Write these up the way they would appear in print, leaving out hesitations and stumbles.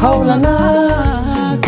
hawlana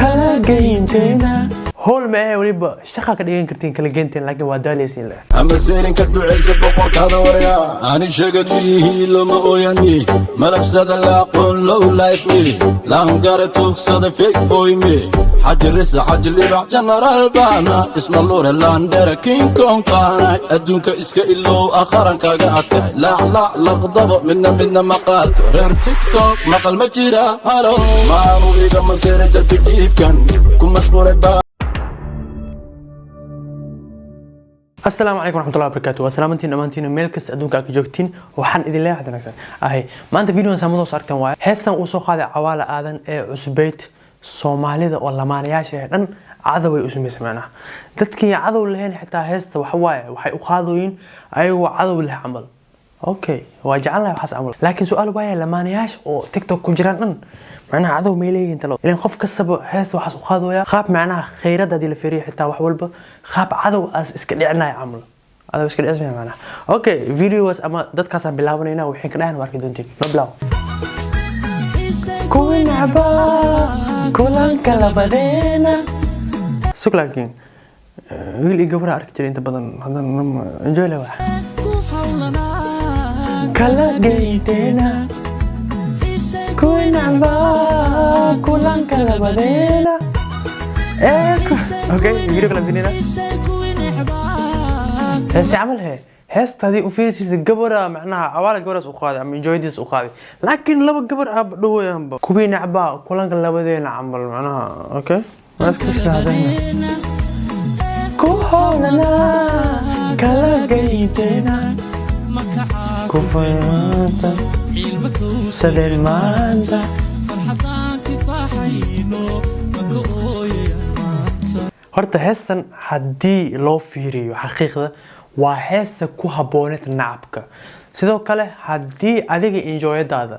kala geynteena هول ما وليبا شقة كديين كرتين كلا جنتين لكن واداليسين له. أما سيرين كدوعيس بقولك هذا وريا أنا شقت فيه لما أوياني ملف سد اللاقون لو لايفني لا هنقارتوك صد فيك بويمي حج الرس حج اللي راح جنرال بانا اسم اللور اللاندر كين كون قانا أدونك إسكا إلو آخرا كاقاتك لا لغضب منا مقالت رير تيك توك مقال مجيرا هالو ما أرويق أما سيرين جلبي كيف كان كن مشغول با السلام عليكم ورحمة الله وبركاته وسلامتين أمانتين ميلكس أدونك أكو جوكتين وحن إذن الله حتى نكسر ما أنت فيديو نسامدو صاركتن واي هستان وسوق هذا عوالة آذن عسبيت سومالي ذا والله مانياشي لأن عذوي أسمي سمعنا dadkii cadow lahayn xitaa heesta wax waay waxay u qaadooyin ayagoo cadow leh camal okay waa jecelnahay waxaas camal laakiin su'aal waay lamaanayaasha oo TikTok ku jiraan dhan macnaha cadow ma leeyihiin talo ileen qof kastaba heesta waxaas u qaadooya qaab macnaha khayradda hadii la fiiriyo xitaa wax walba qaab cadow as iska dhicnaa camal cadow iska dhicnaa macnaha okay videos ama dadkaas aan bilaabanayna waxay ka dhahan warki doontiin no bilaw kuwinaba kulanka labadeena suklaakin wiil iyo gabar arki jiray inta badan hadan enjoy la wax kala geeyteena kuwinaba kulanka labadeena okay video kala dinina hees عمل هي heestadii u fiirsay gabara macnaha awaala gabaras u qaaday ama enjoy this u qaaday laakiin laba gabar ab dhawayanba kuwinaba kulanka labadeena camal macnaha okay maska shahadana كوهولنا كلا جيتنا كوفيانتا سدل مانتا فرحتان كفاحينو مكويا horta heestan hadii loo fiiriyo xaqiiqda waa heesta ku habooneed nacabka sidoo kale hadii adiga enjoyadaada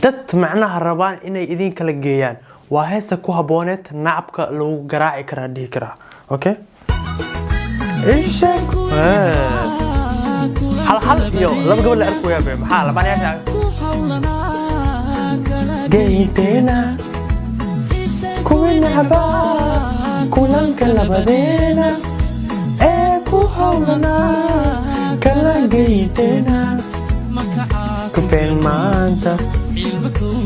dad macnaha rabaan inay idin kala geeyaan waa heesta ku habooneed nacabka lagu garaaci kara dhigi kara okay ايش حل يو لما قبل اركو يا بي محل لما يا جيتنا كوينا با كلن كلا بدينا اكو حولنا كلا جيتنا كفيل مانتا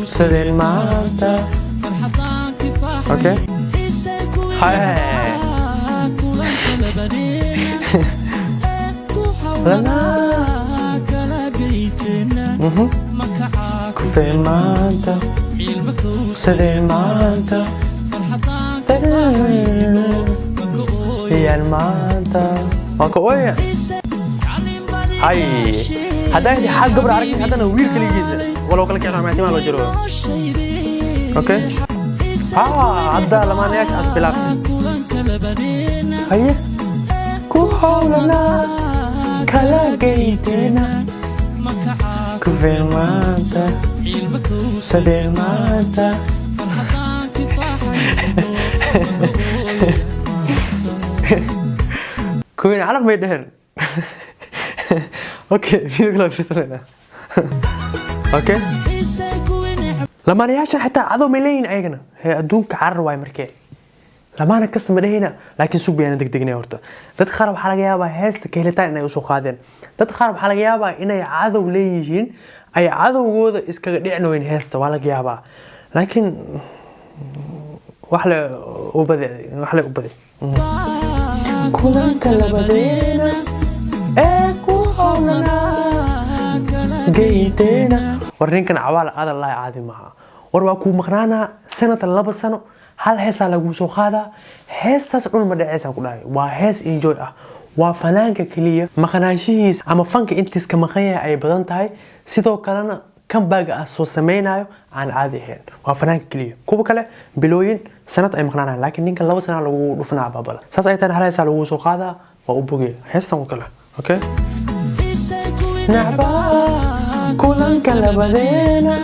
سدل مانتا اوكي هاي لنا كلا جيتنا كفي مانتا سدي مانتا هي المانتا وكوية هاي هذا حق قبل عرقين هذا نوير كل جيزة ولو كل كلام معتمد على جروه اوكي هذا لما نياش اسبلاك هاي كوهولنا كلا جيتنا كفيل مانتا سدل مانتا كوين عرب ما يدهن اوكي في كلام في سنة اوكي لما نياشا حتى عضو مليين ايقنا هي ادونك عرواي مركي لما أنا كسر مدهنا لكن سوق بيانا دقدقني هورتا دad qaar waxa laga yaabaa heesta ka helitaan inay u soo qaadeen dad qaar waxa laga yaabaa inay cadow leeyihiin ay cadowgooda iskaga dhicnoyn heesta waa laga yaabaa laakiin wax la u baday kulanka labadeena ee ku hawlana geeyteena warninkan cawaal aad la caadi maaha war waa ku maqnaana sanad laba sano hal heesa lagu soo qaadaa heestaas dhul ma dhacaysa ku dhahay waa hees enjoy ah waa fanaanka kaliya maqnaanshihiis ama fanka intiis ka maqaya ay badan tahay sidoo kalena kan baaga ah soo sameeynayo aan caadi ahayn waa fanaanka kaliya kuwa kale bilooyin sanad ay maqnaanayaan laakiin ninka laba sano lagu dhufnaa babala saas ay tahay hal heesa lagu soo qaadaa waa u bogay heestan oo kale okay nacba kulanka labadeena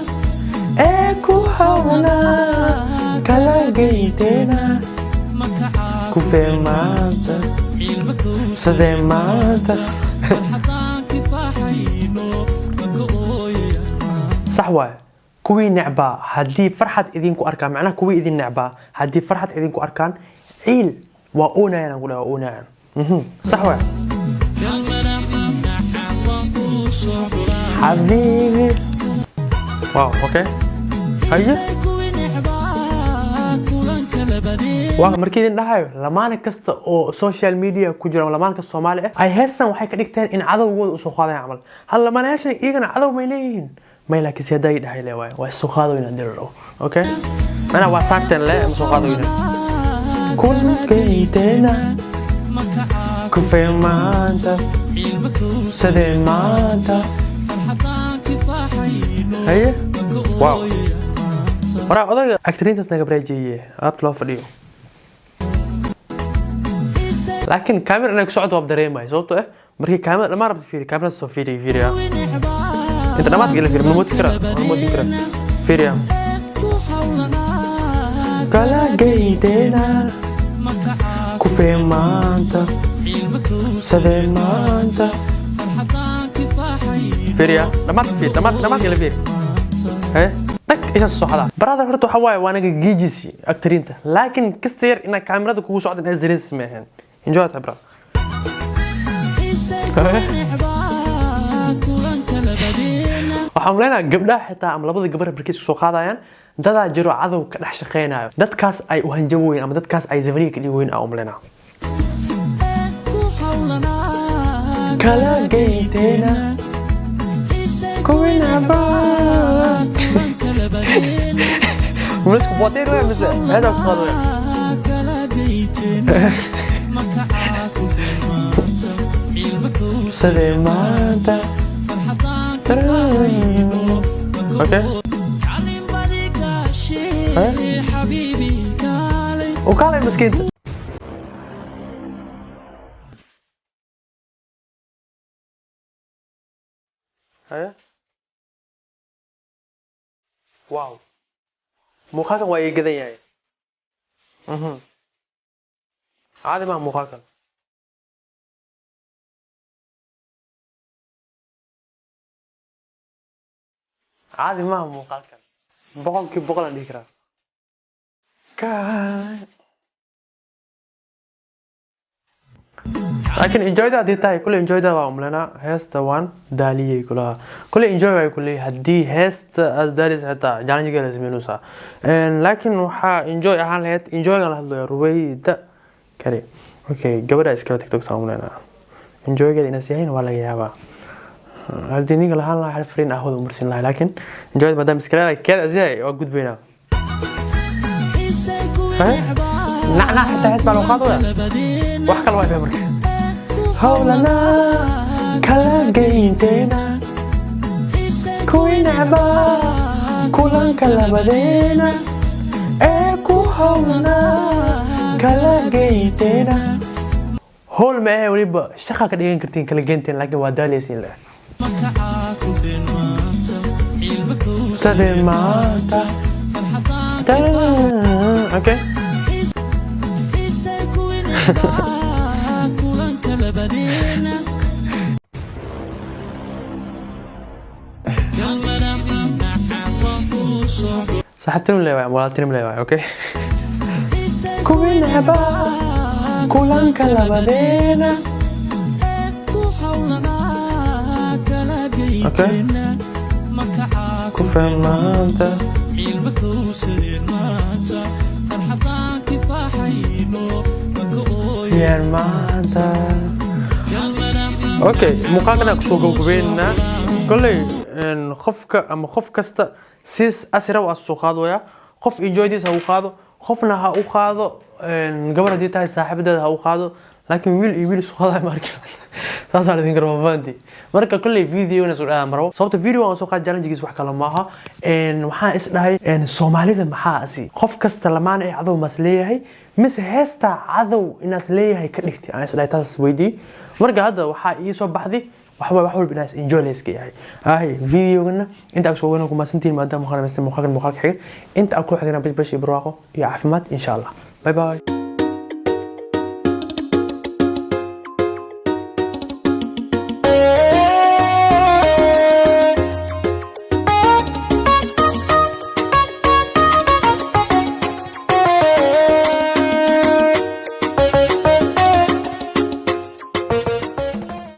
ee ku hawlana kala geeyteena kufeel maanta sadee maanta صح واي كوي نعبا هدي فرحة إذنكو أركان معناه كوي إذن نعبا هدي فرحة إذنكو أركان عيل وأونا يعني أقول أونا يعني صح ولا حبيبي واو أوكي هيا waa markii dhahayo lamaan kasta oo social media ku jira lamaan kasta Soomaali ah ay heestan waxay ka dhigteen in cadawgooda u soo qaadaan amal hal lamaanaashan iyagana cadaw may leeyihiin may laakiin si haday dhahay leeyahay waa soo qaadayna diro okay ana waa saartan le soo qaadayna kulkeetena ku feemaanta sadeen maanta haye wow ورا أضاع أكترين تسنى قبرجية أطلع فيديو لكن كاميرا أنا كسعد وابدري ما يصوته إيه مركي كاميرا ما ربط فيري كاميرا صو فيري أنت ما تقول فيري مو تكره فيري كلا جيتنا كوفي مانتا سدين مانتا فيري لما تقول فيري إيه دك إيش الصحة برادر هرتو حواي وأنا جيجيسي أكترينته لكن كستير إن كاميرا تكون صعد الناس درس مهن إنجوت برا وحملنا قبلها حتى عم لبض قبر بركيس سوق هذا يعني ده جرو عذو كنح شقينا ده كاس أي وهنجوين أما ده كاس أي زفريك اللي وين أملنا كلا جيتنا كوينا بعد مش كبوتين وين بس هذا صغار وين سلامات اوكي وكالي مسكين هيا واو مخاكا واي كذا يعني عادي ما مخاكا عادي ما مخاكا بقول كيف بقول عندي كذا لكن enjoy ده ديتاي كل enjoy ده وعملنا هست وان دالية كل enjoy كله هدي هست از داريس حتى جاني جالس منوسا لكن وح enjoy أهان لهت enjoy على هذا روي ده كري اوكي قبل اسكال تيك توك ساملنا enjoy قاعد نسيهين ولا يابا هالديني قال هان لا حرفين أخذ ومرسين لا لكن enjoy ما دام اسكال كذا زي وجود بينا نعنا حتى هست بالو خاطر وحكى الواي بيمرك هولنا كلا جيتنا كوي نعبا كلن كلا بدينا ايكو هولنا كلا جيتنا هول ما هي وليبا شخا كدين كرتين كلا جيتين لكن واداليسين له سدين ماتا اوكي صحتين ولا ولاتين ولا اوكي كوين عبا كلن كلا بدينا اوكي كوفين مانتا يا مانتا اوكي مقاقنا كسوق بيننا كل ان خفك اما خف كستا سيس اسرا واسوقادو يا خف انجوي ديس هو قادو خفنا ها او قادو ان غبر دي تاي صاحبده ها او قادو لكن ويل سوقادا marka taas aan idin garbo faanti marka kulli video na soo amro sababta video aan soo qaad challenge-giis wax kala maaha waxaan is dhahay Soomaalida maxaa asi qof kasta lamaan ay cadow mas leeyahay mis heesta cadow inaas leeyahay ka dhigtay aan is dhahay taas weydii marka hadda waxa ii soo baxday wax walba inaas enjoy leeska yahay video-gana inta soo weyn kuma santiin maadaama waxaan meesha muuqaalka xiga inta ku xigna bash barwaaqo iyo caafimaad insha Allah bye bye